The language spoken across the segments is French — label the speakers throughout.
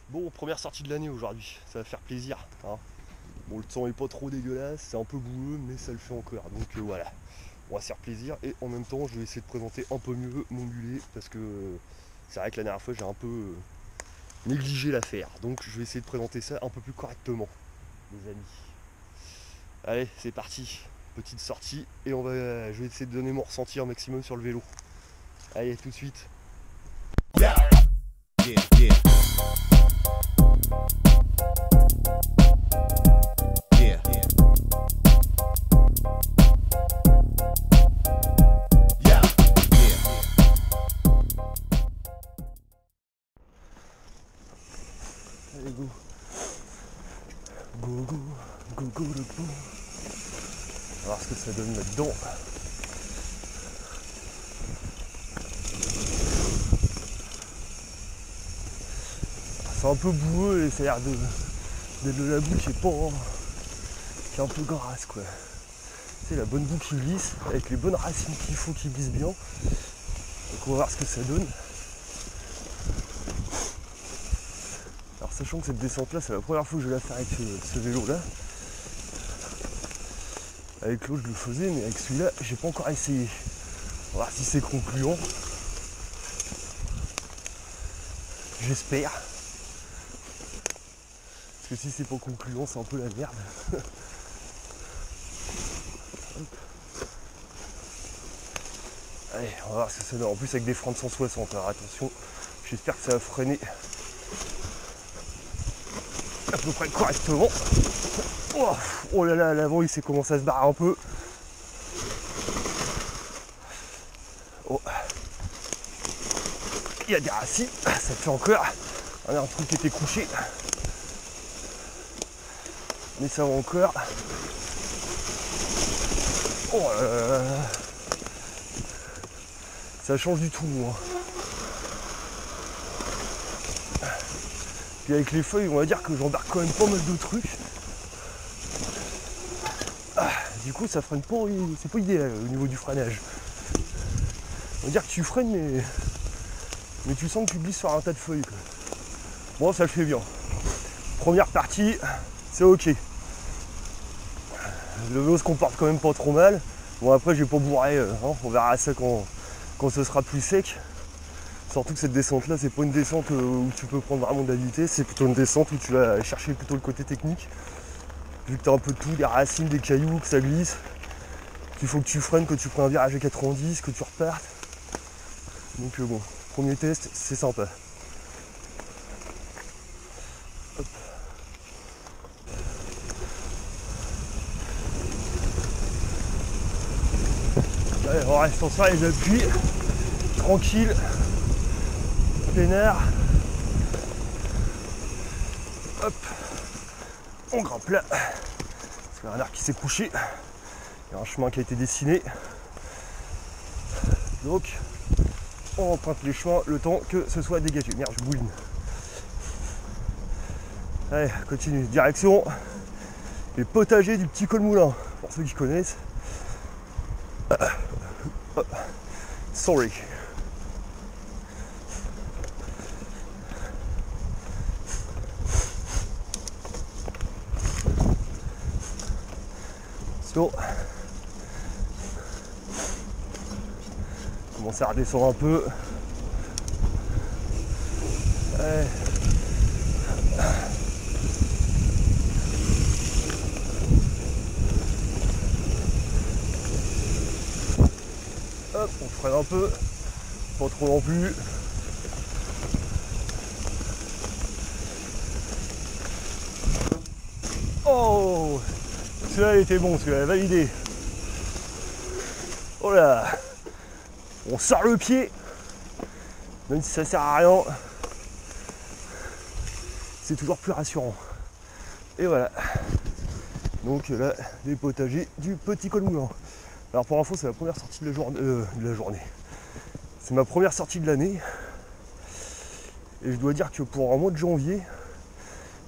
Speaker 1: Bon, première sortie de l'année aujourd'hui, ça va faire plaisir, hein. Bon, le temps est pas trop dégueulasse, c'est un peu boueux, mais ça le fait encore. Donc voilà, on va se faire plaisir. Et en même temps, je vais essayer de présenter un peu mieux mon mulet, parce que c'est vrai que la dernière fois, j'ai un peu négligé l'affaire. Donc je vais essayer de présenter ça un peu plus correctement, les amis. Allez, c'est parti. Petite sortie, et je vais essayer de donner mon ressenti un maximum sur le vélo. Allez, tout de suite.
Speaker 2: Yeah, yeah, yeah. Yeah, yeah. Yeah, yeah.
Speaker 1: Allez, go. Go, go, go, go, le go. On va voir ce que ça donne là-dedans. C'est un peu boueux et ça a l'air d'être de la boue qui est un peu grasse, quoi. C'est la bonne boue qui glisse, avec les bonnes racines qu'il faut qui glissent bien. Donc on va voir ce que ça donne. Alors sachant que cette descente là, c'est la première fois que je vais la faire avec ce vélo là. Avec l'autre je le faisais, mais avec celui-là, j'ai pas encore essayé. On va voir si c'est concluant. J'espère. Parce que si c'est pas concluant, c'est un peu la merde. Allez, on va voir ce que ça donne. En plus avec des freins de 160, alors attention, j'espère que ça va freiner à peu près correctement. Oh là là, l'avant il s'est commencé à se barrer un peu. Oh. Il y a des racines, ça fait encore. On a un truc qui était couché. Mais ça va encore. Oh là là là. Ça change du tout, hein. Puis avec les feuilles, on va dire que j'embarque quand même pas mal de trucs. Du coup, ça freine pas, c'est pas idéal au niveau du freinage. On va dire que tu freines, mais tu sens que tu glisses sur un tas de feuilles, quoi. Bon, ça le fait bien. Première partie, c'est ok. Le vélo se comporte quand même pas trop mal. Bon, après, j'ai pas bourré, hein. On verra ça quand ce sera plus sec. Surtout que cette descente là, c'est pas une descente où tu peux prendre vraiment de la vitesse, c'est plutôt une descente où tu vas chercher plutôt le côté technique. Vu que tu as un peu de tout, des racines, des cailloux, que ça glisse, qu'il faut que tu freines, que tu prennes un virage à 90, que tu repartes. Donc bon, premier test, c'est sympa. Hop. Allez, on reste sur les appuis, tranquille, peinard. Hop, on grimpe là. Parce qu'il y a un arc qui s'est couché. Il y a un chemin qui a été dessiné. Donc, on emprunte les chemins le temps que ce soit dégagé. Merde, je bouline. Allez, continue. Direction les potagers du petit Colmoulin. Pour ceux qui connaissent. Sorry. So. Commencer à redescendre un peu. Allez. Hop, on freine un peu. Pas trop non plus. Oh, celui-là il était bon, celui-là validé. Oh là, on sort le pied, même si ça sert à rien, c'est toujours plus rassurant. Et voilà. Donc là, les potagers du petit Colmoulin. Alors pour info, c'est la première sortie de la journée. C'est ma première sortie de l'année. Et je dois dire que pour un mois de janvier,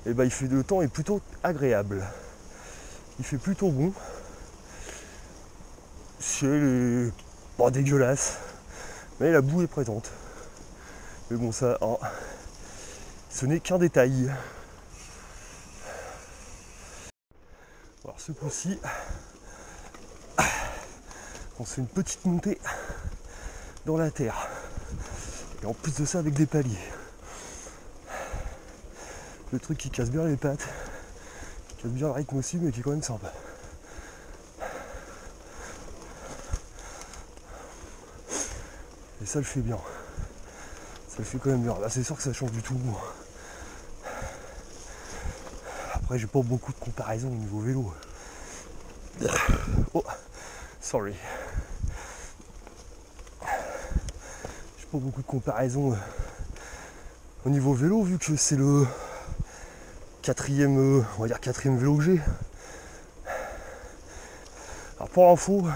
Speaker 1: eh ben, le temps est plutôt agréable. Il fait plutôt bon. C'est pas dégueulasse, mais la boue est présente. Mais bon, ça, hein, ce n'est qu'un détail. Alors ce coup-ci, on se fait une petite montée dans la terre. Et en plus de ça avec des paliers. Le truc qui casse bien les pattes, qui casse bien le rythme aussi, mais qui est quand même sympa. Et ça le fait bien. Ça le fait quand même bien. Là c'est sûr que ça change du tout. Après j'ai pas beaucoup de comparaison au niveau vélo. Oh, sorry. J'ai pas beaucoup de comparaison au niveau vélo vu que c'est le quatrième, on va dire quatrième vélo que j'ai. Alors pour info,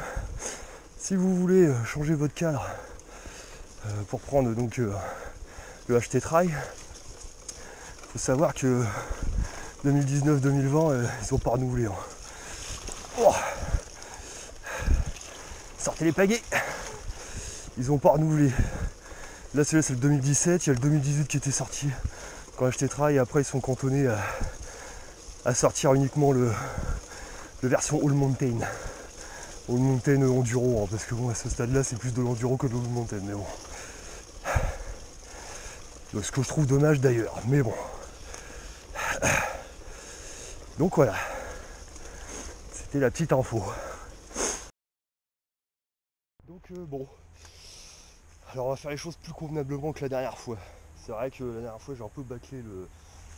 Speaker 1: si vous voulez changer votre cadre pour prendre donc le HT Trail, faut savoir que 2019-2020 ils ont pas renouvelé. Hein. Oh, sortez les pagaies. Ils ont pas renouvelé. Là celui-là c'est le 2017, il y a le 2018 qui était sorti quand HT Trail et après ils sont cantonnés à sortir uniquement le version All Mountain. All Mountain Enduro, hein, parce que bon à ce stade là c'est plus de l'enduro que de l'All Mountain, mais bon. Donc, ce que je trouve dommage d'ailleurs, mais bon. Donc voilà. C'était la petite info. Donc bon. Alors on va faire les choses plus convenablement que la dernière fois. C'est vrai que la dernière fois j'ai un peu bâclé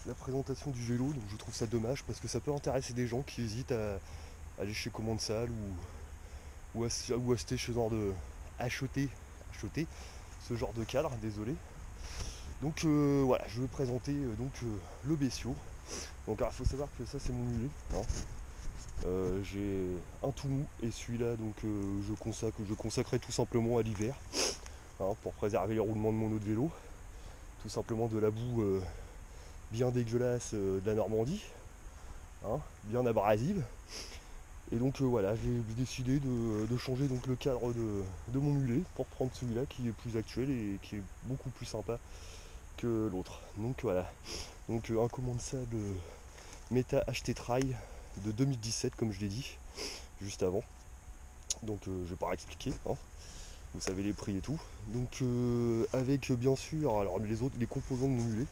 Speaker 1: la présentation du vélo, donc je trouve ça dommage parce que ça peut intéresser des gens qui hésitent à aller chez Commande Salle ou acheter ce genre de. acheter ce genre de cadre, désolé. Donc voilà, je vais présenter le Bessio. Donc il faut savoir que ça c'est mon mulet. Hein. J'ai un tout mou et celui-là donc je consacrerai tout simplement à l'hiver. Hein, pour préserver les roulements de mon autre vélo. Tout simplement de la boue bien dégueulasse de la Normandie. Hein, bien abrasive. Et donc voilà, j'ai décidé de changer donc le cadre de mon mulet pour prendre celui-là qui est plus actuel et qui est beaucoup plus sympa que l'autre. Donc voilà. Donc un Commande Salle Meta HT Trail de 2017 comme je l'ai dit juste avant. Donc je vais pas expliquer. Hein. Vous savez les prix et tout. Donc avec bien sûr alors les composants de mon mulet.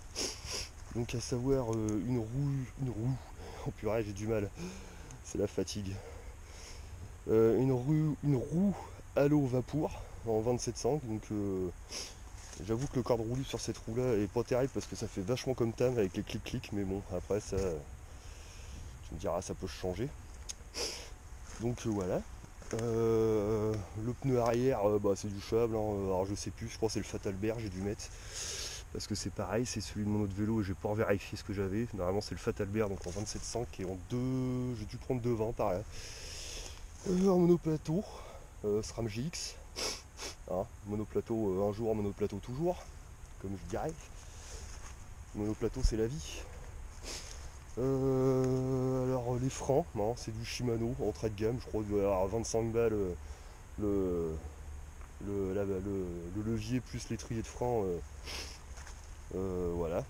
Speaker 1: Donc à savoir une roue. Oh purée j'ai du mal. C'est la fatigue. Une roue Halo Vapour en 27,5. Donc j'avoue que le corde roulé sur cette roue là est pas terrible parce que ça fait vachement comme tam avec les clics, mais bon après ça tu me diras ça peut changer. Donc voilà. Le pneu arrière c'est du chable, hein. Alors je sais plus, je crois que c'est le Fatalbert, j'ai dû mettre parce que c'est pareil, c'est celui de mon autre vélo et j'ai pas vérifié ce que j'avais. Normalement c'est le Fatalbert donc en 27,5 et en 2, j'ai dû prendre 2,20 par là. Un monoplateau, SRAM GX, hein, monoplateau un jour, monoplateau toujours, comme je dirais. Monoplateau c'est la vie. Alors les freins, hein, c'est du Shimano entrée de gamme, je crois qu'il doit y avoir 25 balles le levier plus l'étrier de frein, voilà,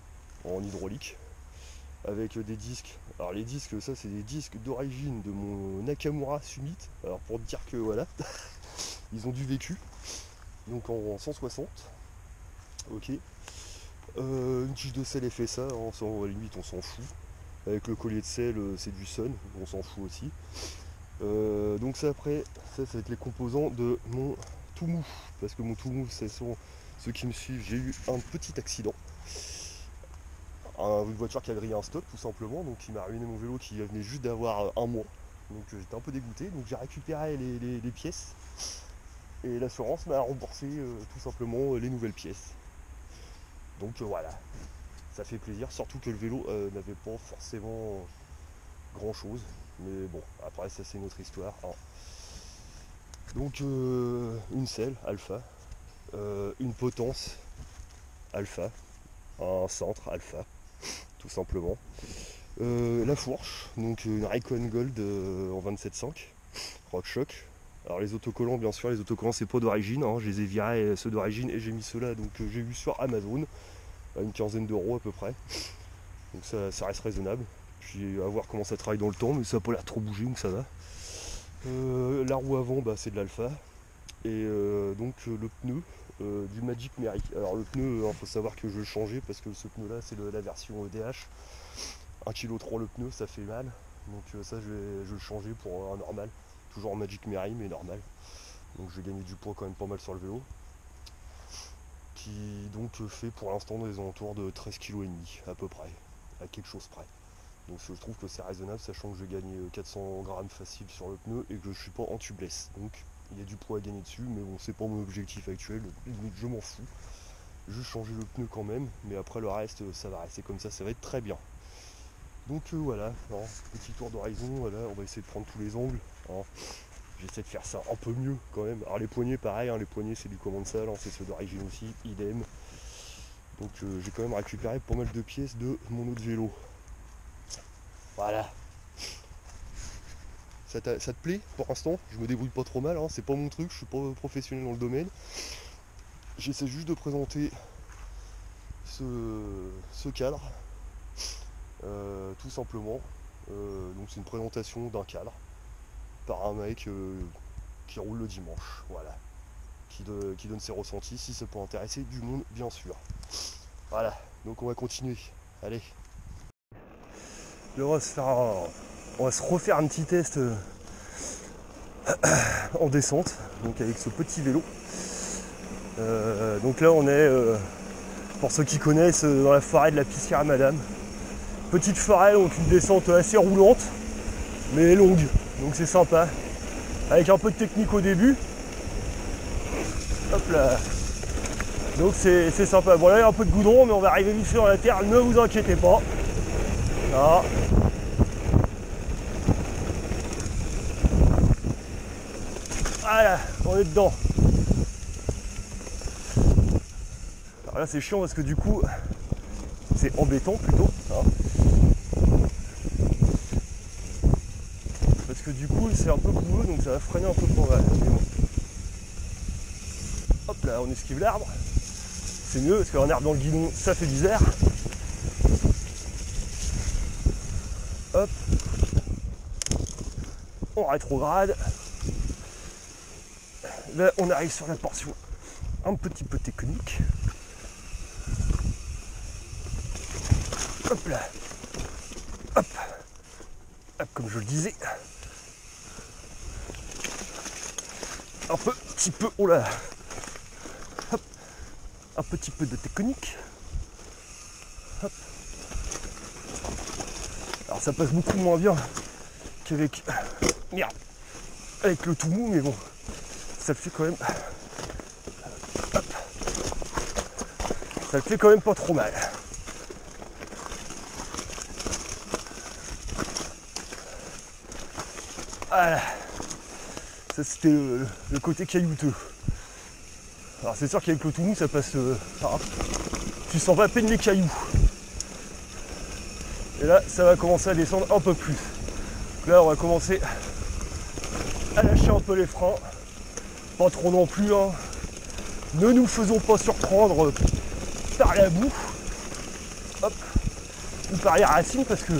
Speaker 1: en hydraulique. Avec des disques, alors les disques ça c'est des disques d'origine de mon Nakamura Summit, alors pour te dire que voilà, ils ont du vécu, donc en 160, ok. Une tige de sel FSA, hein, ça, à la limite on s'en fout. Avec le collier de sel, c'est du Sun, on s'en fout aussi. Donc ça après, ça va être les composants de mon tout mou. Parce que mon tout mou, ce sont ceux qui me suivent, j'ai eu un petit accident. Une voiture qui a grillé un stop tout simplement, donc il m'a ruiné mon vélo qui venait juste d'avoir un mois. Donc j'étais un peu dégoûté, donc j'ai récupéré les pièces. Et l'assurance m'a remboursé tout simplement les nouvelles pièces. Donc voilà. Ça fait plaisir, surtout que le vélo n'avait pas forcément grand chose, mais bon, après ça c'est une autre histoire. Hein. Donc une selle alpha, une potence alpha, un centre alpha, tout simplement. La fourche, donc une Raycon Gold en 27,5, RockShox. Alors les autocollants, bien sûr, les autocollants c'est pas d'origine, hein, je les ai virés ceux d'origine et j'ai mis ceux-là, donc j'ai eu sur Amazon. à une quinzaine d'euros à peu près. Donc ça reste raisonnable. Puis à voir comment ça travaille dans le temps, mais ça n'a pas l'air trop bougé, donc ça va. La roue avant, bah, c'est de l'alpha. Et donc le pneu du Magic Mary. Alors le pneu, faut savoir que je vais le changer parce que ce pneu là c'est la version DH. 1,3 kg le pneu, ça fait mal. Donc ça je vais le changer pour un normal. Toujours en Magic Mary mais normal. Donc je vais gagner du poids quand même pas mal sur le vélo. Qui donc fait pour l'instant dans les alentours de 13,5 kg à peu près. À quelque chose près. Donc je trouve que c'est raisonnable, sachant que je gagne 400 grammes facile sur le pneu et que je suis pas en tubeless. Donc il y a du poids à gagner dessus, mais bon, c'est pas mon objectif actuel, je m'en fous. Je vais changer le pneu quand même, mais après le reste, ça va rester comme ça va être très bien. Donc voilà, alors, petit tour d'horizon, voilà, on va essayer de prendre tous les angles. Hein. J'essaie de faire ça un peu mieux quand même. Alors les poignets, pareil, hein, les poignets c'est du Commensal, hein, c'est ceux d'origine aussi, idem. Donc j'ai quand même récupéré pas mal de pièces de mon autre vélo. Voilà. Ça te plaît pour l'instant? Je me débrouille pas trop mal, hein. C'est pas mon truc, je suis pas professionnel dans le domaine. J'essaie juste de présenter ce cadre, tout simplement. Donc c'est une présentation d'un cadre par un mec qui roule le dimanche, voilà. Qui donne ses ressentis, si ça peut intéresser du monde, bien sûr. Voilà, donc on va continuer. Allez. Là, on va se refaire un petit test en descente, donc avec ce petit vélo. Donc là on est, pour ceux qui connaissent, dans la forêt de la Piscière à Madame. Petite forêt, donc une descente assez roulante, mais longue, donc c'est sympa. Avec un peu de technique au début. Hop là. Donc c'est sympa. Bon là il y a un peu de goudron, mais on va arriver vite fait dans la terre, ne vous inquiétez pas. Là. Voilà, on est dedans. Alors là c'est chiant parce que du coup c'est en béton plutôt. Hein. Parce que du coup c'est un peu boueux donc ça va freiner un peu pour mal. Bon. Hop là on esquive l'arbre. C'est mieux parce qu'un arbre dans le guidon ça fait bizarre. Hop. On rétrograde. Là on arrive sur la portion un petit peu technique. Hop là. Hop. Hop comme je le disais. Un petit peu. Oh là. Hop. Un petit peu de technique. Hop. Alors ça passe beaucoup moins bien qu'avec. Merde. Avec le tout mou, mais bon. Ça le fait quand même. Hop. Ça le fait quand même pas trop mal. Voilà. Ça c'était le côté caillouteux. Alors c'est sûr qu'avec le tout mou ça passe. Tu sens pas à peine les cailloux. Et là ça va commencer à descendre un peu plus. Donc là on va commencer à lâcher un peu les freins. Pas trop non plus, hein. Ne nous faisons pas surprendre par la boue. Hop. Ou par les racines parce que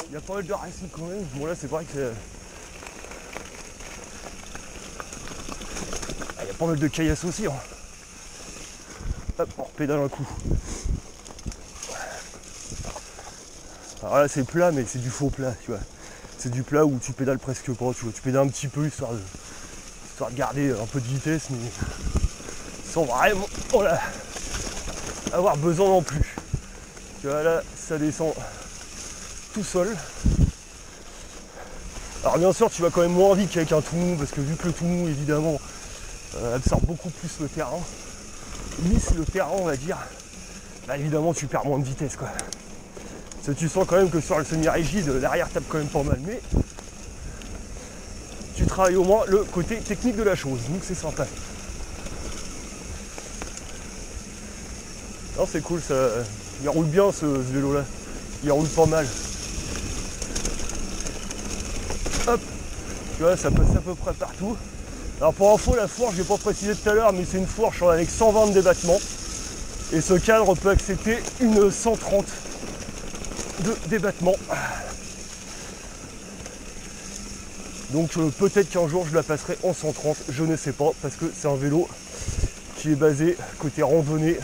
Speaker 1: il y a pas mal de racines quand même. Bon là c'est vrai que c'est. Il y a pas mal de caillasses aussi. Hein. Hop, on repédale un coup. Alors là c'est plat mais c'est du faux plat, tu vois. C'est du plat où tu pédales presque pas, tu vois. Tu pédales un petit peu histoire de garder un peu de vitesse, mais sans vraiment avoir besoin non plus. Tu vois là, ça descend tout seul. Alors bien sûr, tu vas quand même moins vite qu'avec un tout mou, parce que vu que le tout mou, évidemment, absorbe beaucoup plus le terrain, lisse le terrain, on va dire, bah évidemment, tu perds moins de vitesse, quoi. Parce que tu sens quand même que sur le semi-rigide, l'arrière tape quand même pas mal, mais tu travailles au moins le côté technique de la chose, donc c'est sympa. Non, c'est cool, ça. Il roule bien ce vélo là, il roule pas mal. Hop, tu vois, ça passe à peu près partout. Alors pour info, la fourche, j'ai pas précisé tout à l'heure, mais c'est une fourche avec 120 de débattement. Et ce cadre peut accepter une 130 de débattement. Donc peut-être qu'un jour je la passerai en 130, je ne sais pas, parce que c'est un vélo qui est basé côté randonnée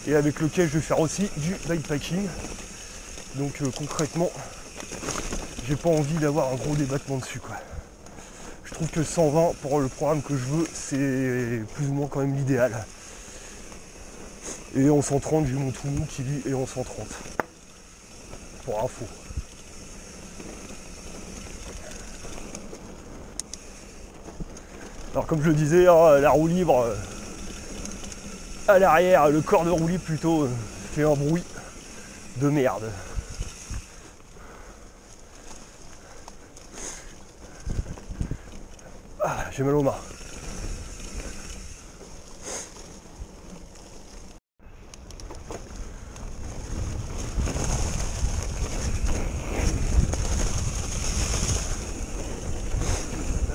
Speaker 1: et avec lequel je vais faire aussi du bikepacking. Donc concrètement, j'ai pas envie d'avoir un gros débattement dessus, quoi. Je trouve que 120 pour le programme que je veux, c'est plus ou moins quand même l'idéal. Et en 130, j'ai mon Toulouse qui lui est en 130. Pour info. Alors comme je le disais, hein, la roue libre à l'arrière, le corps de roue libre plutôt, fait un bruit de merde. Ah, j'ai mal aux mains.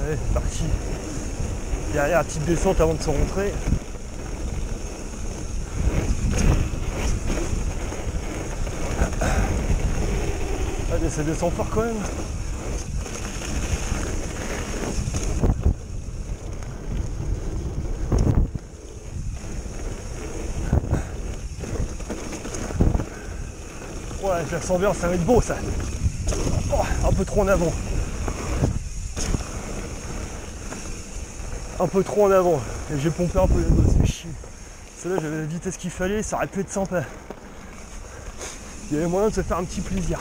Speaker 1: Allez, c'est parti. Derrière, la petite descente avant de se rentrer. Allez, ça descend fort quand même. Ouais, je la sens bien, ça va être beau ça. Oh, un peu trop en avant. Un peu trop en avant. Et j'ai pompé un peu les dos, c'est chier. Celle-là, j'avais la vitesse qu'il fallait, ça aurait pu être sympa. Il y avait moyen de se faire un petit plaisir.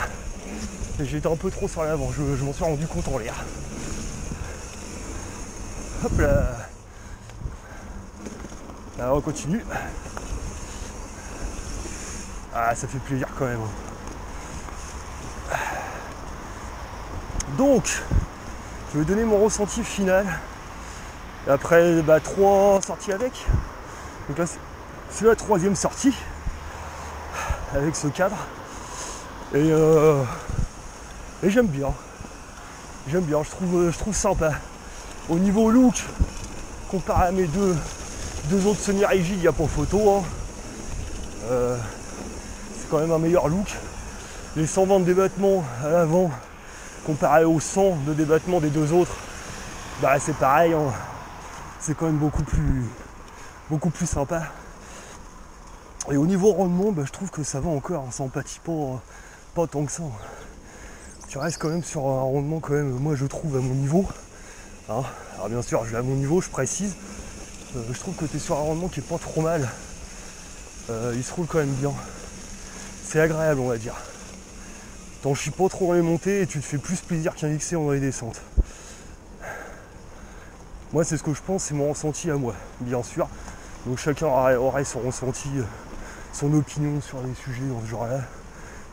Speaker 1: Et j'étais un peu trop sur l'avant, je m'en suis rendu compte en l'air. Hop là. Alors on continue. Ah, ça fait plaisir quand même. Donc, je vais donner mon ressenti final. Après 3 sorties avec. Donc là, c'est la 3e sortie avec ce cadre. Et j'aime bien. J'aime bien, je trouve sympa. Au niveau look, comparé à mes deux autres semi-rigides, il n'y a pas photo. Hein. C'est quand même un meilleur look. Les 120 de débattement à l'avant, comparé aux 100 de débattement des deux autres, bah c'est pareil. Hein. C'est quand même beaucoup plus sympa. Et au niveau rendement, bah, je trouve que ça va encore, hein, ça empathie pas tant que ça. Tu restes quand même sur un rendement quand même, moi je trouve à mon niveau. Hein. Alors bien sûr, je l'ai à mon niveau, je précise. Je trouve que tu es sur un rendement qui est pas trop mal. Il se roule quand même bien. C'est agréable, on va dire. T'en chies pas trop dans les montées et tu te fais plus plaisir qu'un XC dans les descentes. Moi, c'est ce que je pense, c'est mon ressenti à moi, bien sûr. Donc chacun aurait son ressenti, son opinion sur les sujets dans ce genre-là.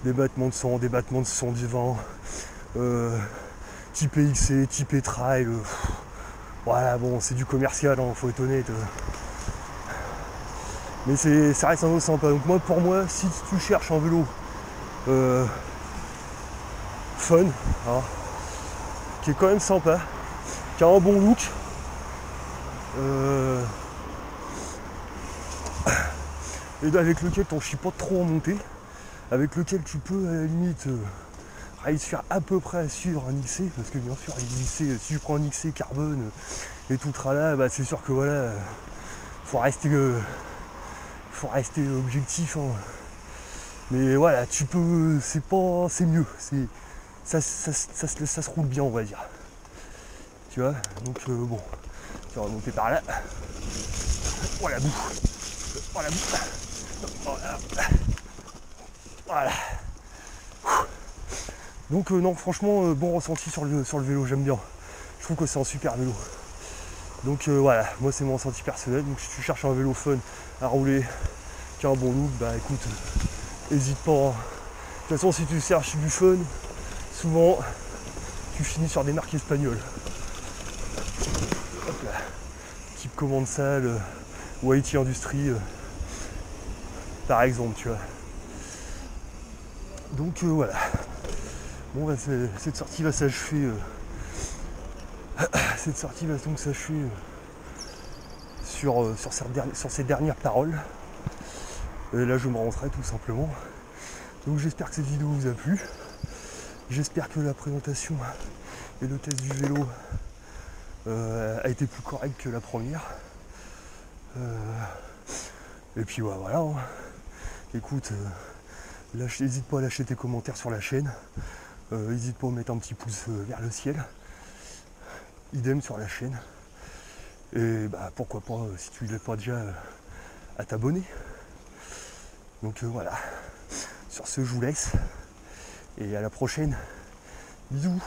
Speaker 1: Débattement de 100, débattement de 120, type XC, type trail. Voilà, bon, c'est du commercial, hein, faut être honnête. Mais ça reste un vélo sympa. Donc moi, pour moi, si tu cherches un vélo fun, hein, qui est quand même sympa, qui a un bon look, et avec lequel t'en chies pas trop en montée, avec lequel tu peux à la limite réussir à peu près à suivre un XC, parce que bien sûr les XC, si je prends un XC carbone et tout le tralala, bah c'est sûr que voilà, faut rester objectif, hein. Mais voilà, tu peux, c'est mieux, ça se roule bien, on va dire. Tu vois, donc bon, tu vas remonter par là. Oh la boue. Oh la boue. Voilà. Donc non, franchement, bon ressenti sur le vélo, j'aime bien. Je trouve que c'est un super vélo. Donc voilà, moi c'est mon ressenti personnel. Donc si tu cherches un vélo fun à rouler, qui a un bon look, bah écoute, hésite pas. De toute façon, si tu cherches du fun, souvent tu finis sur des marques espagnoles. Hop là. Type commande salle, ou IT Industrie, par exemple, tu vois. Donc voilà. Bon, bah, cette sortie va s'achever. Cette sortie va donc s'achever sur ces dernières paroles. Et là je me rentrerai tout simplement. Donc j'espère que cette vidéo vous a plu. J'espère que la présentation et le test du vélo a été plus correct que la première. Et puis ouais, voilà. Hein. Écoute, n'hésite pas à lâcher tes commentaires sur la chaîne. N'hésite pas à mettre un petit pouce vers le ciel. Idem sur la chaîne. Et bah pourquoi pas, si tu ne l'as pas déjà, à t'abonner. Donc voilà. Sur ce, je vous laisse. Et à la prochaine. Bisous.